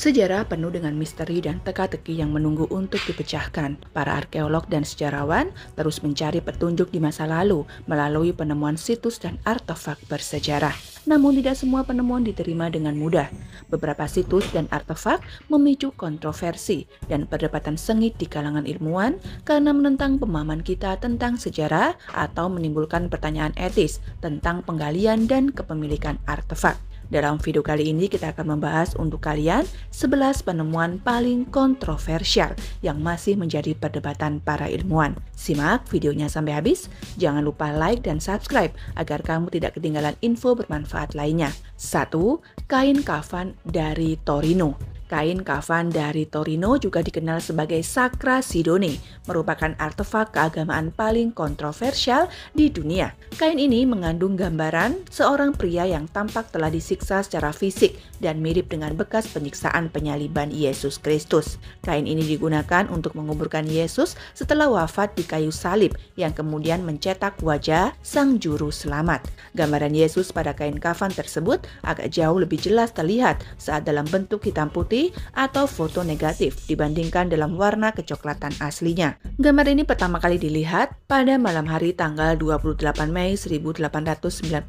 Sejarah penuh dengan misteri dan teka-teki yang menunggu untuk dipecahkan. Para arkeolog dan sejarawan terus mencari petunjuk di masa lalu melalui penemuan situs dan artefak bersejarah. Namun tidak semua penemuan diterima dengan mudah. Beberapa situs dan artefak memicu kontroversi dan perdebatan sengit di kalangan ilmuwan karena menentang pemahaman kita tentang sejarah atau menimbulkan pertanyaan etis tentang penggalian dan kepemilikan artefak. Dalam video kali ini kita akan membahas untuk kalian 11 penemuan paling kontroversial yang masih menjadi perdebatan para ilmuwan. Simak videonya sampai habis, jangan lupa like dan subscribe agar kamu tidak ketinggalan info bermanfaat lainnya. 1. Kain kafan dari Torino. Kain kafan dari Torino juga dikenal sebagai Sacra Sidone, merupakan artefak keagamaan paling kontroversial di dunia. Kain ini mengandung gambaran seorang pria yang tampak telah disiksa secara fisik dan mirip dengan bekas penyiksaan penyaliban Yesus Kristus. Kain ini digunakan untuk menguburkan Yesus setelah wafat di kayu salib yang kemudian mencetak wajah sang juru selamat. Gambaran Yesus pada kain kafan tersebut agak jauh lebih jelas terlihat saat dalam bentuk hitam putih atau foto negatif dibandingkan dalam warna kecoklatan aslinya. Gambar ini pertama kali dilihat pada malam hari tanggal 28 Mei 1898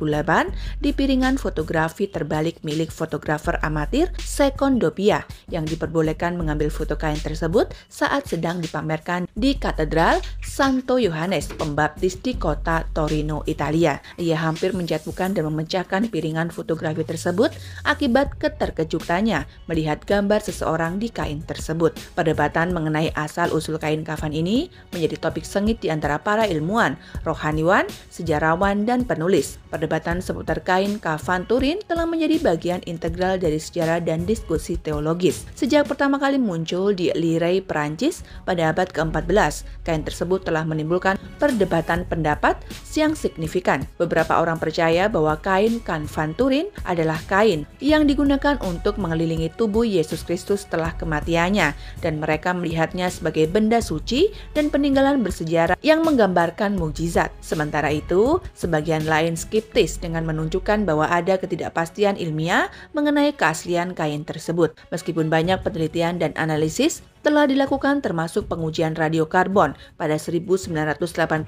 di piringan fotografi terbalik milik fotografer amatir Secondo Pia yang diperbolehkan mengambil foto kain tersebut saat sedang dipamerkan di Katedral Santo Yohanes Pembaptis di kota Torino, Italia. Ia hampir menjatuhkan dan memecahkan piringan fotografi tersebut akibat keterkejutannya melihat gambar seseorang di kain tersebut. Perdebatan mengenai asal-usul kain kafan ini menjadi topik sengit di antara para ilmuwan, rohaniwan, sejarawan, dan penulis. Perdebatan seputar kain kafan Turin telah menjadi bagian integral dari sejarah dan diskusi teologis. Sejak pertama kali muncul di Lirey, Perancis pada abad ke-14, kain tersebut telah menimbulkan perdebatan pendapat yang signifikan. Beberapa orang percaya bahwa kain kafan Turin adalah kain yang digunakan untuk mengelilingi tubuh Yesus Kristus setelah kematiannya, dan mereka melihatnya sebagai benda suci dan peninggalan bersejarah yang menggambarkan mukjizat. Sementara itu, sebagian lain skeptis dengan menunjukkan bahwa ada ketidakpastian ilmiah mengenai keaslian kain tersebut. Meskipun banyak penelitian dan analisis telah dilakukan termasuk pengujian radiokarbon pada 1988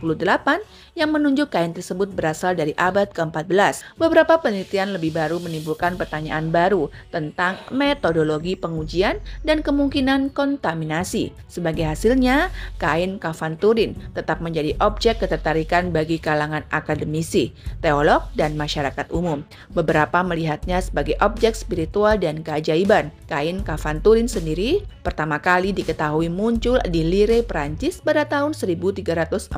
yang menunjuk kain tersebut berasal dari abad ke-14. Beberapa penelitian lebih baru menimbulkan pertanyaan baru tentang metodologi pengujian dan kemungkinan kontaminasi. Sebagai hasilnya, kain kafan Turin tetap menjadi objek ketertarikan bagi kalangan akademisi, teolog, dan masyarakat umum. Beberapa melihatnya sebagai objek spiritual dan keajaiban. Kain kafan Turin sendiri pertama kali diketahui muncul di Lirey, Prancis pada tahun 1349.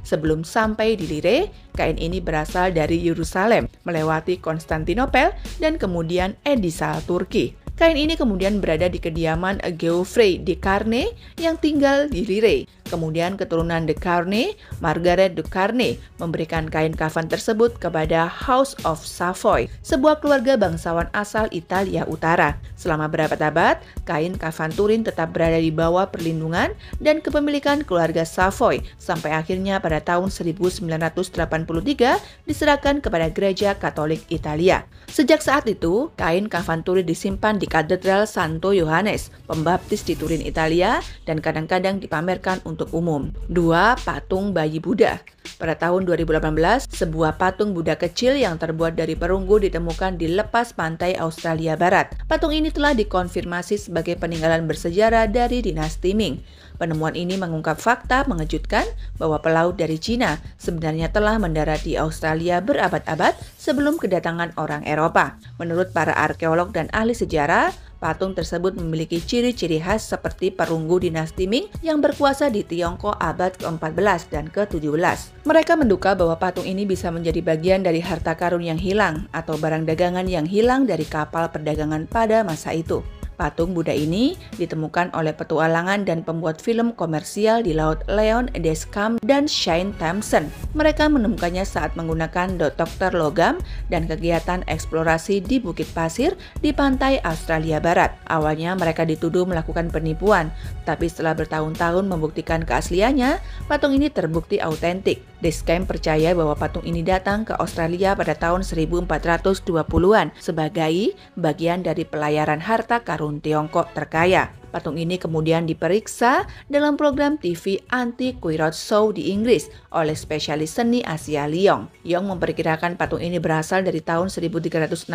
Sebelum sampai di Lirey, kain ini berasal dari Yerusalem, melewati Konstantinopel, dan kemudian Edessa, Turki. Kain ini kemudian berada di kediaman Geoffrey de Carne yang tinggal di Lirey. Kemudian keturunan de Carne, Margaret de Carne, memberikan kain kafan tersebut kepada House of Savoy, sebuah keluarga bangsawan asal Italia Utara. Selama berabad-abad, kain kafan Turin tetap berada di bawah perlindungan dan kepemilikan keluarga Savoy, sampai akhirnya pada tahun 1983 diserahkan kepada Gereja Katolik Italia. Sejak saat itu, kain kafan Turin disimpan di Katedral Santo Yohanes Pembaptis di Turin, Italia, dan kadang-kadang dipamerkan untuk umum. 2. Patung bayi Buddha. Pada tahun 2018, sebuah patung Buddha kecil yang terbuat dari perunggu ditemukan di lepas pantai Australia Barat. Patung ini telah dikonfirmasi sebagai peninggalan bersejarah dari dinasti Ming. Penemuan ini mengungkap fakta mengejutkan bahwa pelaut dari Cina sebenarnya telah mendarat di Australia berabad-abad sebelum kedatangan orang Eropa. Menurut para arkeolog dan ahli sejarah, patung tersebut memiliki ciri-ciri khas seperti perunggu dinasti Ming yang berkuasa di Tiongkok abad ke-14 dan ke-17. Mereka menduga bahwa patung ini bisa menjadi bagian dari harta karun yang hilang atau barang dagangan yang hilang dari kapal perdagangan pada masa itu. Patung Buddha ini ditemukan oleh petualangan dan pembuat film komersial di laut Leon Descamps dan Shane Thompson. Mereka menemukannya saat menggunakan detektor logam dan kegiatan eksplorasi di Bukit Pasir di pantai Australia Barat. Awalnya mereka dituduh melakukan penipuan, tapi setelah bertahun-tahun membuktikan keasliannya, patung ini terbukti autentik. Descamps percaya bahwa patung ini datang ke Australia pada tahun 1420-an sebagai bagian dari pelayaran harta karun Tiongkok terkaya. Patung ini kemudian diperiksa dalam program TV Antiquariat Show di Inggris oleh spesialis seni Asia Leong. Yong memperkirakan patung ini berasal dari tahun 1368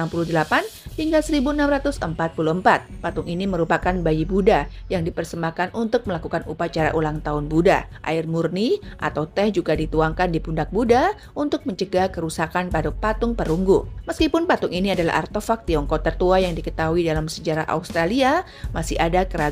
hingga 1644. Patung ini merupakan bayi Buddha yang dipersembahkan untuk melakukan upacara ulang tahun Buddha. Air murni atau teh juga dituangkan di pundak Buddha untuk mencegah kerusakan pada patung perunggu. Meskipun patung ini adalah artefak Tiongkok tertua yang diketahui dalam sejarah Australia, masih ada keraguan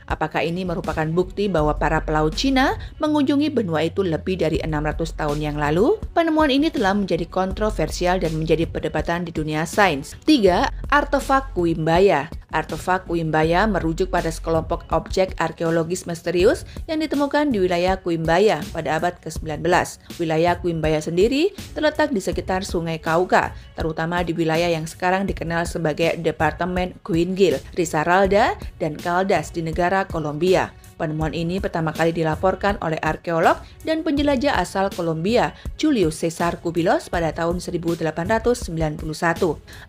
apakah ini merupakan bukti bahwa para pelaut Cina mengunjungi benua itu lebih dari 600 tahun yang lalu. Penemuan ini telah menjadi kontroversial dan menjadi perdebatan di dunia sains. 3. Artefak Kuimbaya. Artefak Kuimbaya merujuk pada sekelompok objek arkeologis misterius yang ditemukan di wilayah Kuimbaya pada abad ke-19. Wilayah Kuimbaya sendiri terletak di sekitar Sungai Cauca, terutama di wilayah yang sekarang dikenal sebagai Departemen Quingil, Risaralda, dan Caldas di negara Kolombia. Penemuan ini pertama kali dilaporkan oleh arkeolog dan penjelajah asal Kolombia, Julio Cesar Cubillos pada tahun 1891.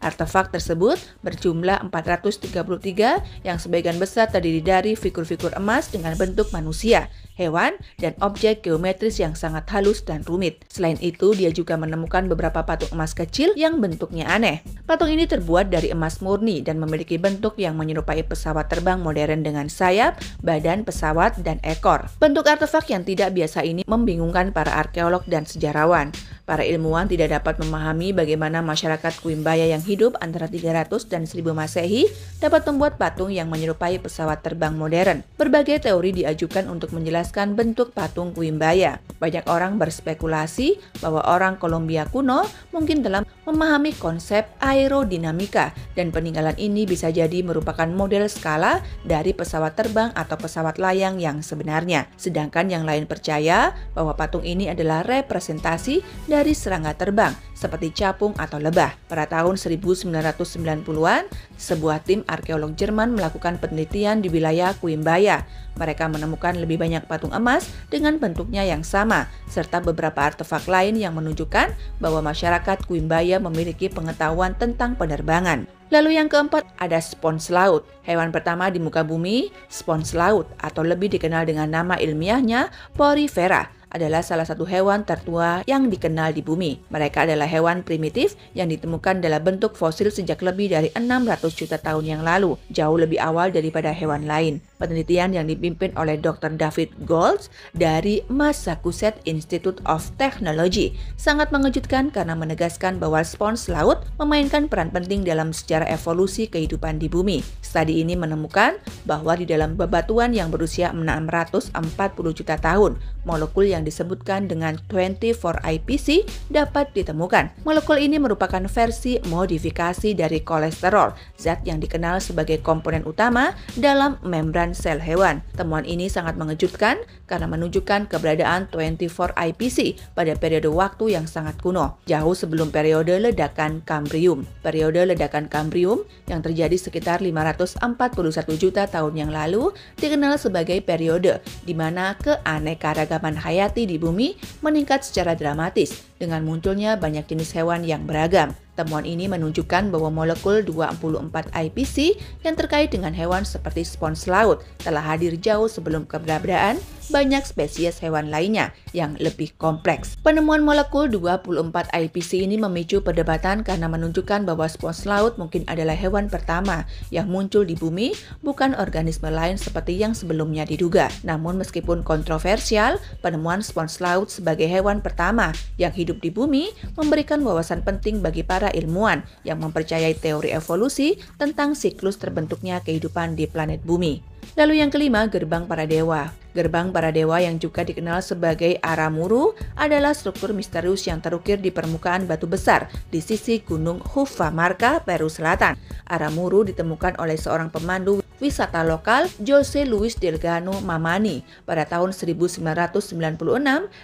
Artefak tersebut berjumlah 433 yang sebagian besar terdiri dari figur-figur emas dengan bentuk manusia, hewan, dan objek geometris yang sangat halus dan rumit. Selain itu, dia juga menemukan beberapa patung emas kecil yang bentuknya aneh. Patung ini terbuat dari emas murni dan memiliki bentuk yang menyerupai pesawat terbang modern dengan sayap, badan pesawat, dan ekor. Bentuk artefak yang tidak biasa ini membingungkan para arkeolog dan sejarawan. Para ilmuwan tidak dapat memahami bagaimana masyarakat Kuimbaya yang hidup antara 300 dan 1000 Masehi dapat membuat patung yang menyerupai pesawat terbang modern. Berbagai teori diajukan untuk menjelaskan bentuk patung Kuimbaya. Banyak orang berspekulasi bahwa orang Kolombia kuno mungkin telah memahami konsep aerodinamika dan peninggalan ini bisa jadi merupakan model skala dari pesawat terbang atau pesawat layang yang sebenarnya. Sedangkan yang lain percaya bahwa patung ini adalah representasi dari serangga terbang seperti capung atau lebah. Pada tahun 1990-an, sebuah tim arkeolog Jerman melakukan penelitian di wilayah Kuimbaya. Mereka menemukan lebih banyak patung emas dengan bentuknya yang sama, serta beberapa artefak lain yang menunjukkan bahwa masyarakat Kuimbaya memiliki pengetahuan tentang penerbangan. Lalu yang keempat ada spons laut. Hewan pertama di muka bumi, spons laut atau lebih dikenal dengan nama ilmiahnya Porifera, adalah salah satu hewan tertua yang dikenal di bumi. Mereka adalah hewan primitif yang ditemukan dalam bentuk fosil sejak lebih dari 600 juta tahun yang lalu, jauh lebih awal daripada hewan lain. Penelitian yang dipimpin oleh Dr. David Goltz dari Massachusetts Institute of Technology sangat mengejutkan karena menegaskan bahwa spons laut memainkan peran penting dalam sejarah evolusi kehidupan di bumi. Studi ini menemukan bahwa di dalam bebatuan yang berusia 640 juta tahun, molekul yang disebutkan dengan 24-IPC dapat ditemukan. Molekul ini merupakan versi modifikasi dari kolesterol, zat yang dikenal sebagai komponen utama dalam membran sel hewan. Temuan ini sangat mengejutkan karena menunjukkan keberadaan 24-IPC pada periode waktu yang sangat kuno, jauh sebelum periode ledakan Kambrium. Periode ledakan Kambrium yang terjadi sekitar 541 juta tahun yang lalu dikenal sebagai periode di mana keanekaragaman hayati di bumi meningkat secara dramatis dengan munculnya banyak jenis hewan yang beragam. Temuan ini menunjukkan bahwa molekul 24-IPC yang terkait dengan hewan seperti spons laut telah hadir jauh sebelum keberadaan banyak spesies hewan lainnya yang lebih kompleks. Penemuan molekul 24-IPC ini memicu perdebatan karena menunjukkan bahwa spons laut mungkin adalah hewan pertama yang muncul di bumi, bukan organisme lain seperti yang sebelumnya diduga. Namun meskipun kontroversial, penemuan spons laut sebagai hewan pertama yang hidup di bumi memberikan wawasan penting bagi para ilmuwan yang mempercayai teori evolusi tentang siklus terbentuknya kehidupan di planet bumi. Lalu yang kelima, gerbang para dewa. Gerbang para dewa yang juga dikenal sebagai Aramuru adalah struktur misterius yang terukir di permukaan batu besar di sisi Gunung Hufamarca, Peru Selatan. Aramuru ditemukan oleh seorang pemandu wisata lokal Jose Luis Delgado Mamani pada tahun 1996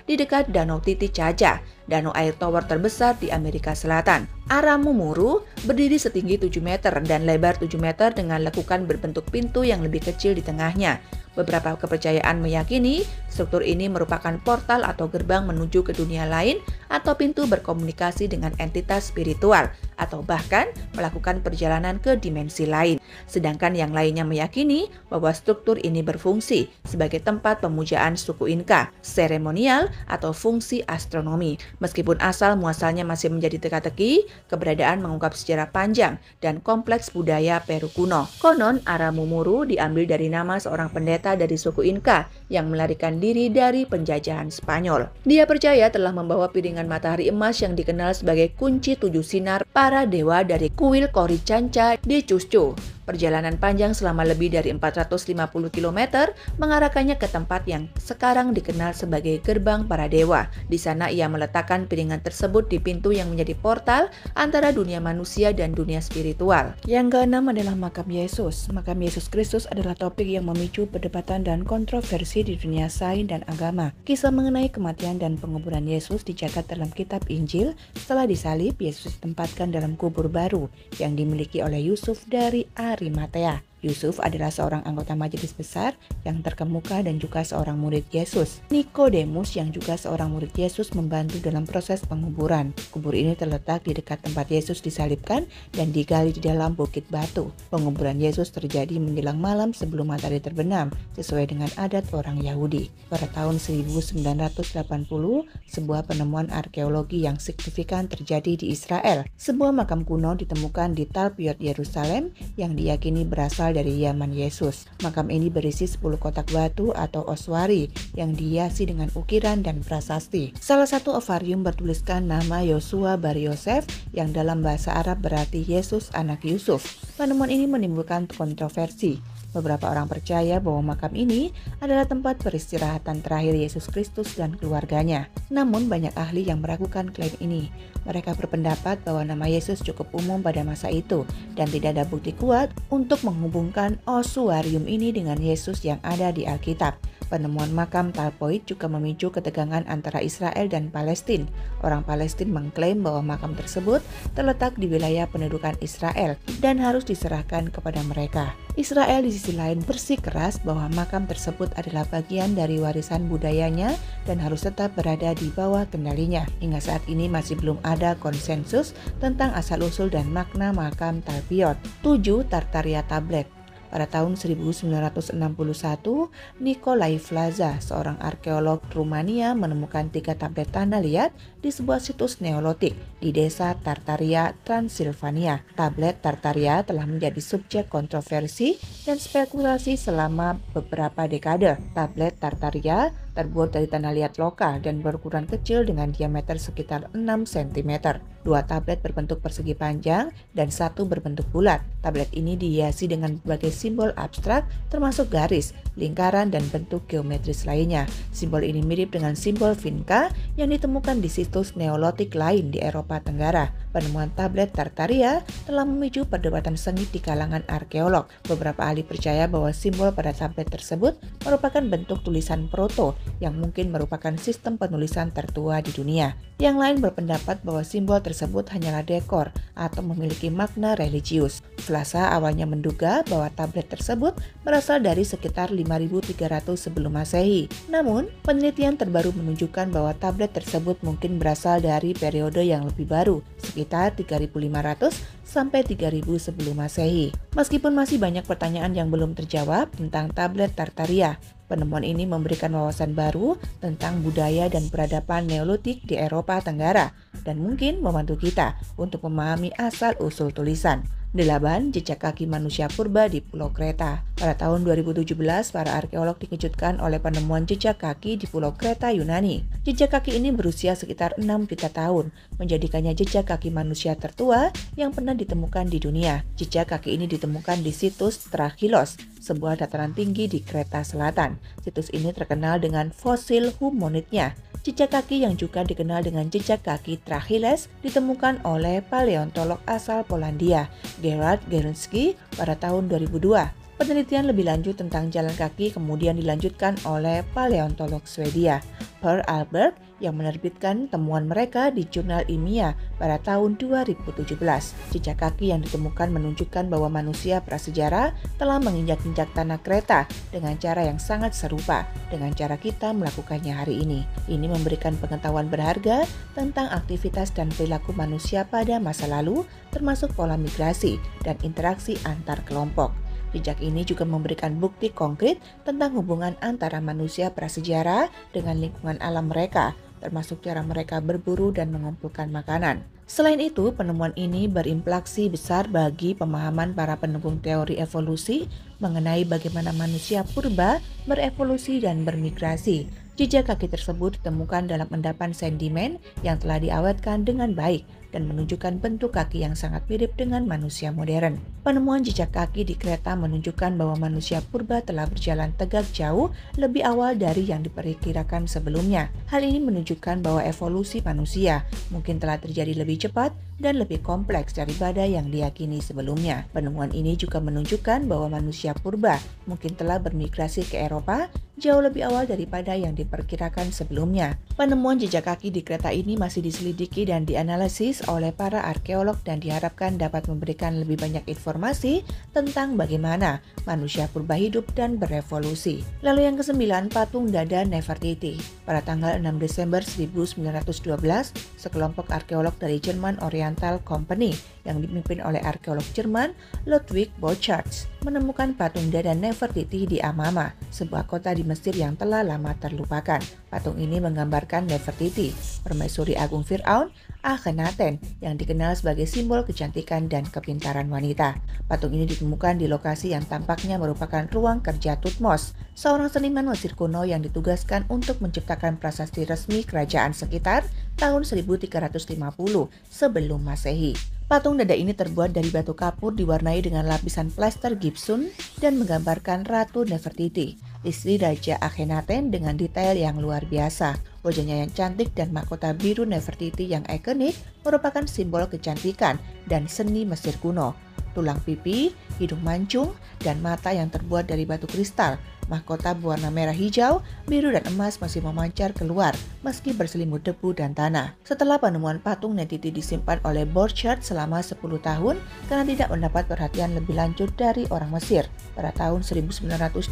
di dekat Danau Titicaca, danau air tawar terbesar di Amerika Selatan. Aramumuru berdiri setinggi 7 meter dan lebar 7 meter dengan lekukan berbentuk pintu yang lebih kecil di tengahnya. Beberapa kepercayaan meyakini struktur ini merupakan portal atau gerbang menuju ke dunia lain atau pintu berkomunikasi dengan entitas spiritual atau bahkan melakukan perjalanan ke dimensi lain. Sedangkan yang lainnya meyakini bahwa struktur ini berfungsi sebagai tempat pemujaan suku Inka, seremonial atau fungsi astronomi. Meskipun asal muasalnya masih menjadi teka-teki, keberadaan mengungkap sejarah panjang dan kompleks budaya Peru kuno. Konon Aramumuru diambil dari nama seorang pendeta dari suku Inka yang melarikan diri dari penjajahan Spanyol. Dia percaya telah membawa piringan matahari emas yang dikenal sebagai kunci 7 sinar para dewa dari kuil Coricancha di Cusco. Perjalanan panjang selama lebih dari 450 km mengarahkannya ke tempat yang sekarang dikenal sebagai Gerbang Para Dewa. Di sana ia meletakkan piringan tersebut di pintu yang menjadi portal antara dunia manusia dan dunia spiritual. Yang keenam adalah makam Yesus. Makam Yesus Kristus adalah topik yang memicu perdebatan dan kontroversi di dunia sains dan agama. Kisah mengenai kematian dan penguburan Yesus dicatat dalam kitab Injil. Setelah disalib, Yesus ditempatkan dalam kubur baru yang dimiliki oleh Yusuf dari Arimatea. Yusuf adalah seorang anggota majelis besar yang terkemuka dan juga seorang murid Yesus. Nikodemus yang juga seorang murid Yesus membantu dalam proses penguburan. Kubur ini terletak di dekat tempat Yesus disalibkan dan digali di dalam bukit batu. Penguburan Yesus terjadi menjelang malam sebelum matahari terbenam, sesuai dengan adat orang Yahudi. Pada tahun 1980, sebuah penemuan arkeologi yang signifikan terjadi di Israel. Sebuah makam kuno ditemukan di Talpiot, Yerusalem yang diyakini berasal dari Yaman Yesus. Makam ini berisi 10 kotak batu atau oswari yang dihiasi dengan ukiran dan prasasti. Salah satu ovarium bertuliskan nama Yosua bar Yosef yang dalam bahasa Arab berarti Yesus anak Yusuf. Penemuan ini menimbulkan kontroversi. Beberapa orang percaya bahwa makam ini adalah tempat peristirahatan terakhir Yesus Kristus dan keluarganya. Namun banyak ahli yang meragukan klaim ini. Mereka berpendapat bahwa nama Yesus cukup umum pada masa itu dan tidak ada bukti kuat untuk menghubungkan ossuarium ini dengan Yesus yang ada di Alkitab. Penemuan makam Talpiot juga memicu ketegangan antara Israel dan Palestina. Orang Palestina mengklaim bahwa makam tersebut terletak di wilayah pendudukan Israel dan harus diserahkan kepada mereka. Israel di sisi lain bersikeras bahwa makam tersebut adalah bagian dari warisan budayanya dan harus tetap berada di bawah kendalinya. Hingga saat ini masih belum ada konsensus tentang asal-usul dan makna makam Talpiot. 7. Tartaria Tablet. Pada tahun 1961, Nicolae Plaza, seorang arkeolog Rumania, menemukan 3 tablet tanah liat di sebuah situs neolitik di desa Tartaria, Transilvania. Tablet Tartaria telah menjadi subjek kontroversi dan spekulasi selama beberapa dekade. Tablet Tartaria terbuat dari tanah liat lokal dan berukuran kecil dengan diameter sekitar 6 cm. 2 tablet berbentuk persegi panjang dan 1 berbentuk bulat. Tablet ini dihiasi dengan berbagai simbol abstrak termasuk garis, lingkaran, dan bentuk geometris lainnya. Simbol ini mirip dengan simbol Vinca yang ditemukan di situs neolitik lain di Eropa Tenggara. Penemuan tablet Tartaria telah memicu perdebatan sengit di kalangan arkeolog. Beberapa ahli percaya bahwa simbol pada tablet tersebut merupakan bentuk tulisan proto yang mungkin merupakan sistem penulisan tertua di dunia. Yang lain berpendapat bahwa simbol tersebut hanyalah dekor atau memiliki makna religius. Plaza awalnya menduga bahwa tablet tersebut berasal dari sekitar 5300 sebelum Masehi. Namun, penelitian terbaru menunjukkan bahwa tablet tersebut mungkin berasal dari periode yang lebih baru, sekitar 3500 sampai 3000 sebelum Masehi. Meskipun masih banyak pertanyaan yang belum terjawab tentang tablet Tartaria, penemuan ini memberikan wawasan baru tentang budaya dan peradaban Neolitik di Eropa Tenggara dan mungkin membantu kita untuk memahami asal-usul tulisan. 8. Jejak kaki manusia purba di Pulau Kreta. Pada tahun 2017, para arkeolog dikejutkan oleh penemuan jejak kaki di Pulau Kreta, Yunani. Jejak kaki ini berusia sekitar 6 juta tahun, menjadikannya jejak kaki manusia tertua yang pernah ditemukan di dunia. Jejak kaki ini ditemukan di situs Trachilos, sebuah dataran tinggi di Kreta Selatan. Situs ini terkenal dengan fosil hominidnya. Jejak kaki yang juga dikenal dengan jejak kaki Trachiles ditemukan oleh paleontolog asal Polandia, Gerard Gierynski pada tahun 2002. Penelitian lebih lanjut tentang jalan kaki kemudian dilanjutkan oleh paleontolog Swedia, Per Albert, yang menerbitkan temuan mereka di jurnal ilmiah pada tahun 2017. Jejak kaki yang ditemukan menunjukkan bahwa manusia prasejarah telah menginjak-injak tanah Kreta dengan cara yang sangat serupa dengan cara kita melakukannya hari ini. Ini memberikan pengetahuan berharga tentang aktivitas dan perilaku manusia pada masa lalu, termasuk pola migrasi dan interaksi antar kelompok. Jejak ini juga memberikan bukti konkret tentang hubungan antara manusia prasejarah dengan lingkungan alam mereka, termasuk cara mereka berburu dan mengumpulkan makanan. Selain itu, penemuan ini berimplikasi besar bagi pemahaman para pendukung teori evolusi mengenai bagaimana manusia purba berevolusi dan bermigrasi. Jejak kaki tersebut ditemukan dalam endapan sedimen yang telah diawetkan dengan baik dan menunjukkan bentuk kaki yang sangat mirip dengan manusia modern. Penemuan jejak kaki di Kreta menunjukkan bahwa manusia purba telah berjalan tegak jauh lebih awal dari yang diperkirakan sebelumnya. Hal ini menunjukkan bahwa evolusi manusia mungkin telah terjadi lebih cepat dan lebih kompleks daripada yang diyakini sebelumnya. Penemuan ini juga menunjukkan bahwa manusia purba mungkin telah bermigrasi ke Eropa jauh lebih awal daripada yang diperkirakan sebelumnya. Penemuan jejak kaki di Kreta ini masih diselidiki dan dianalisis oleh para arkeolog dan diharapkan dapat memberikan lebih banyak informasi tentang bagaimana manusia purba hidup dan berevolusi. Lalu yang ke-9, patung dada Nefertiti. Pada tanggal 6 Desember 1912, sekelompok arkeolog dari German Oriental Company yang dipimpin oleh arkeolog Jerman Ludwig Borchardt menemukan patung dada Nefertiti di Amama, sebuah kota di Mesir yang telah lama terlupakan. Patung ini menggambarkan Nefertiti, permaisuri agung Firaun, Akhenaten, yang dikenal sebagai simbol kecantikan dan kepintaran wanita. Patung ini ditemukan di lokasi yang tampaknya merupakan ruang kerja Thutmose, seorang seniman Mesir kuno yang ditugaskan untuk menciptakan prasasti resmi kerajaan sekitar tahun 1350 sebelum Masehi. Patung dada ini terbuat dari batu kapur diwarnai dengan lapisan plaster gypsum dan menggambarkan Ratu Nefertiti, istri Raja Akhenaten, dengan detail yang luar biasa. Wajahnya yang cantik dan mahkota biru Nefertiti yang ikonik merupakan simbol kecantikan dan seni Mesir kuno. Tulang pipi, hidung mancung, dan mata yang terbuat dari batu kristal. Mahkota berwarna merah hijau, biru dan emas masih memancar keluar meski berselimut debu dan tanah. Setelah penemuan patung Nefertiti disimpan oleh Borchardt selama 10 tahun karena tidak mendapat perhatian lebih lanjut dari orang Mesir. Pada tahun 1924,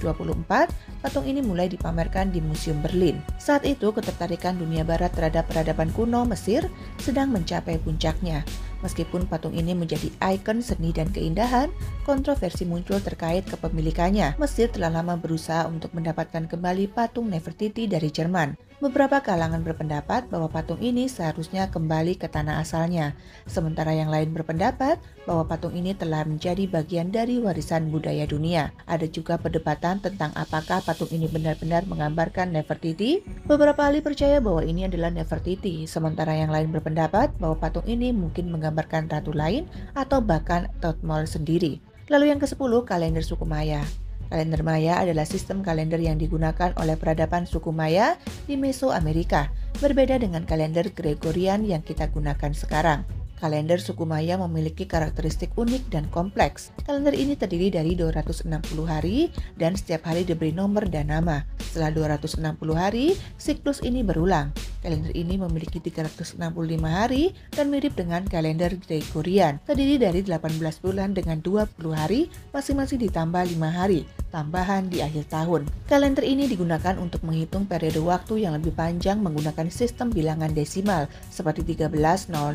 patung ini mulai dipamerkan di Museum Berlin. Saat itu, ketertarikan dunia barat terhadap peradaban kuno Mesir sedang mencapai puncaknya. Meskipun patung ini menjadi ikon seni dan keindahan, kontroversi muncul terkait kepemilikannya. Mesir telah lama berusaha untuk mendapatkan kembali patung Nefertiti dari Jerman. Beberapa kalangan berpendapat bahwa patung ini seharusnya kembali ke tanah asalnya, sementara yang lain berpendapat bahwa patung ini telah menjadi bagian dari warisan budaya dunia. Ada juga perdebatan tentang apakah patung ini benar-benar menggambarkan Nefertiti. Beberapa ahli percaya bahwa ini adalah Nefertiti, sementara yang lain berpendapat bahwa patung ini mungkin menggambarkan ratu lain atau bahkan Thutmose sendiri. Lalu yang ke-10, kalender suku Maya. Kalender Maya adalah sistem kalender yang digunakan oleh peradaban suku Maya di Mesoamerika, berbeda dengan kalender Gregorian yang kita gunakan sekarang. Kalender suku Maya memiliki karakteristik unik dan kompleks. Kalender ini terdiri dari 260 hari dan setiap hari diberi nomor dan nama. Setelah 260 hari, siklus ini berulang. Kalender ini memiliki 365 hari dan mirip dengan kalender Gregorian, terdiri dari 18 bulan dengan 20 hari, masing-masing ditambah 5 hari tambahan di akhir tahun. Kalender ini digunakan untuk menghitung periode waktu yang lebih panjang menggunakan sistem bilangan desimal seperti 13.0000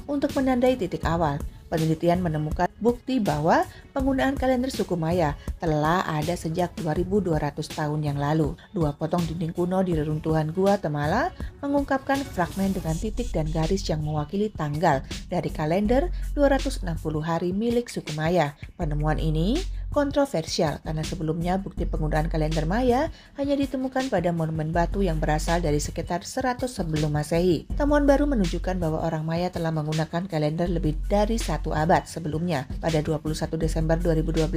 untuk menandai titik awal. Penelitian menemukan bukti bahwa penggunaan kalender suku Maya telah ada sejak 2200 tahun yang lalu. Dua potong dinding kuno di reruntuhan Guatemala mengungkapkan fragmen dengan titik dan garis yang mewakili tanggal dari kalender 260 hari milik suku Maya. Penemuan ini kontroversial karena sebelumnya bukti penggunaan kalender Maya hanya ditemukan pada monumen batu yang berasal dari sekitar 100 sebelum Masehi. Temuan baru menunjukkan bahwa orang Maya telah menggunakan kalender lebih dari 1 abad sebelumnya. Pada 21 Desember 2012,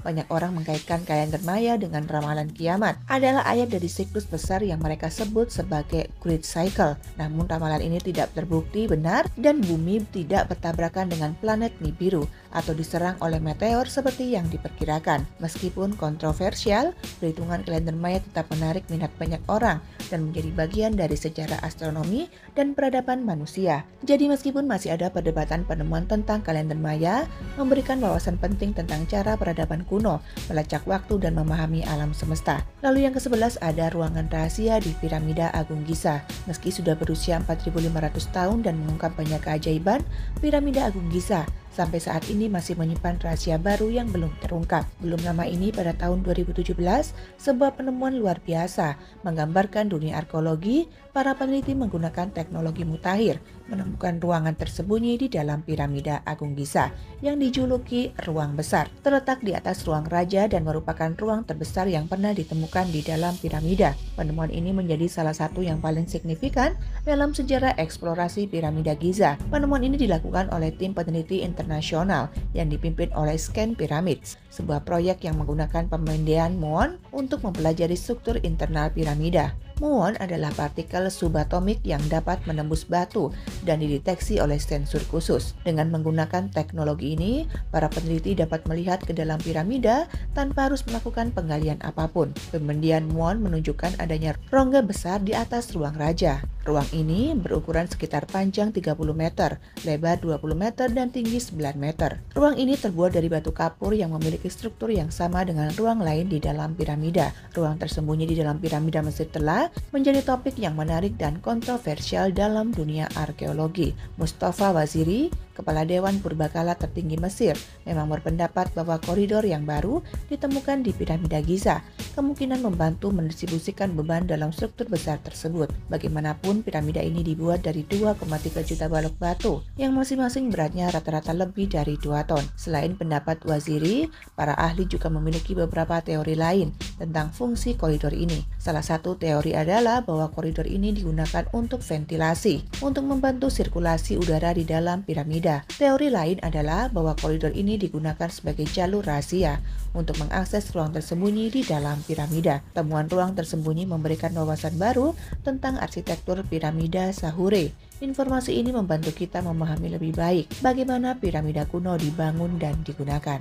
banyak orang mengkaitkan kalender Maya dengan ramalan kiamat. Adalah ayat dari siklus besar yang mereka sebut sebagai Great Cycle. Namun ramalan ini tidak terbukti benar dan bumi tidak bertabrakan dengan planet Nibiru atau diserang oleh meteor seperti yang diperkirakan. Meskipun kontroversial, perhitungan kalender Maya tetap menarik minat banyak orang dan menjadi bagian dari sejarah astronomi dan peradaban manusia. Jadi meskipun masih ada perdebatan, penemuan tentang kalender Maya memberikan wawasan penting tentang cara peradaban kuno, melacak waktu dan memahami alam semesta. Lalu yang ke-11 ada ruangan rahasia di Piramida Agung Giza. Meski sudah berusia 4.500 tahun dan mengungkap banyak keajaiban, Piramida Agung Giza sampai saat ini masih menyimpan rahasia baru yang belum terungkap. Belum lama ini pada tahun 2017, sebuah penemuan luar biasa menggambarkan dunia arkeologi. Para peneliti menggunakan teknologi mutakhir menemukan ruangan tersembunyi di dalam Piramida Agung Giza yang dijuluki Ruang Besar. Terletak di atas Ruang Raja dan merupakan ruang terbesar yang pernah ditemukan di dalam piramida. Penemuan ini menjadi salah satu yang paling signifikan dalam sejarah eksplorasi Piramida Giza. Penemuan ini dilakukan oleh tim peneliti internasional yang dipimpin oleh Scan Pyramids, sebuah proyek yang menggunakan pemindahan muon untuk mempelajari struktur internal piramida. Muon adalah partikel subatomik yang dapat menembus batu dan dideteksi oleh sensor khusus. Dengan menggunakan teknologi ini, para peneliti dapat melihat ke dalam piramida tanpa harus melakukan penggalian apapun. Pemindahan muon menunjukkan adanya rongga besar di atas ruang raja. Ruang ini berukuran sekitar panjang 30 meter, lebar 20 meter, dan tinggi 9 meter. Ruang ini terbuat dari batu kapur yang memiliki struktur yang sama dengan ruang lain di dalam piramida. Ruang tersembunyi di dalam piramida Mesir telah menjadi topik yang menarik dan kontroversial dalam dunia arkeologi. Mustafa Waziri, Kepala Dewan Purbakala tertinggi Mesir, memang berpendapat bahwa koridor yang baru ditemukan di Piramida Giza kemungkinan membantu mendistribusikan beban dalam struktur besar tersebut. Bagaimanapun, piramida ini dibuat dari 2,3 juta balok batu yang masing-masing beratnya rata-rata lebih dari 2 ton. Selain pendapat Waziri, para ahli juga memiliki beberapa teori lain tentang fungsi koridor ini. Salah satu teori adalah bahwa koridor ini digunakan untuk ventilasi, untuk membantu sirkulasi udara di dalam piramida. Teori lain adalah bahwa koridor ini digunakan sebagai jalur rahasia untuk mengakses ruang tersembunyi di dalam piramida. Temuan ruang tersembunyi memberikan wawasan baru tentang arsitektur piramida Sahure. Informasi ini membantu kita memahami lebih baik bagaimana piramida kuno dibangun dan digunakan.